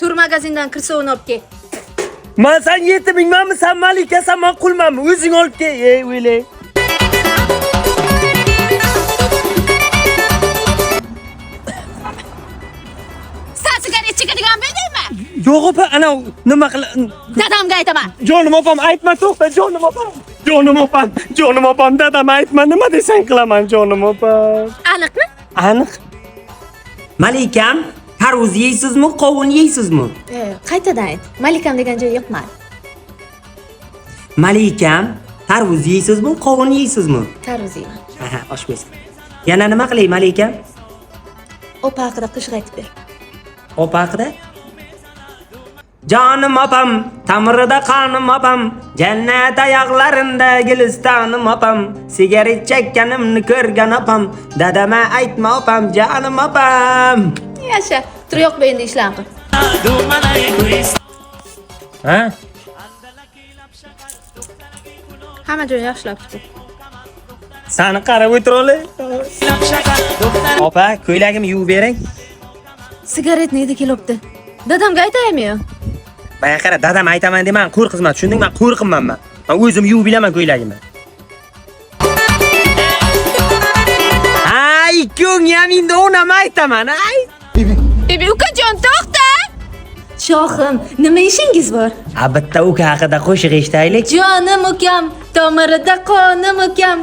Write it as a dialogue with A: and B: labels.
A: Tur magazindan kirsovni olib kel.
B: Men sen yetimingmanmi, sen malikasan, men qulmanmi? O'zing olib kel, ey o'yle.
A: Sen sigaret chekadigan bo'ldingmi?
B: Yo'q opa, ana nima qil?
A: Dadamga aytaman.
B: Jonim opam aytma, to'xta, jonim opam. Jonim opam, dadam aytma, nima desang qilaman, jonim opam.
A: Aniqmi?
B: Aniq.
C: Malikam, tarvuz yeysizmi, qovun yeysizmi?
A: Qaytadan ayt. Malikam degan joy yo'qmadi.
C: Malikam, tarvuz yeysizmi, qovun yeysizmi?
A: Tarvuz yeyman.
C: Aha, oshmaysan. Yana nima qilay, Malikam?
A: Opa haqida qo'shiq aytib ber.
C: Opa haqida? Jonim opam, tamirida qonim opam, jannat oyoqlarinda gulistonim opam, sigaret chekkanimni ko'rgan opam, dadama aytma opam, jonim opam.
A: Yasha, tur yo'q endi ishlan qil.
B: Ha?
A: Hamma joy yaxshilab tur.
B: Sani qarab o'tirolay. Opa, ko'ylagimni yuvib bering.
A: Sigaretni edi kelibdi. Dadamga aytaymi-yu?
B: Mana qara, dadam aytaman deman, qo'r xizmat, tushundingmi? Men qo'rqimman men. Men o'zim yuvib bilaman ko'ylagimni. Ay, ikking yaminda o'nam aytaman, ay.
A: Bibi ukajon to'xta. Shohim, nima ishingiz bor?
B: A bitta uka haqida qo'shiq eshitaylik.
A: Jonim ukam, tomirida qonim ukam.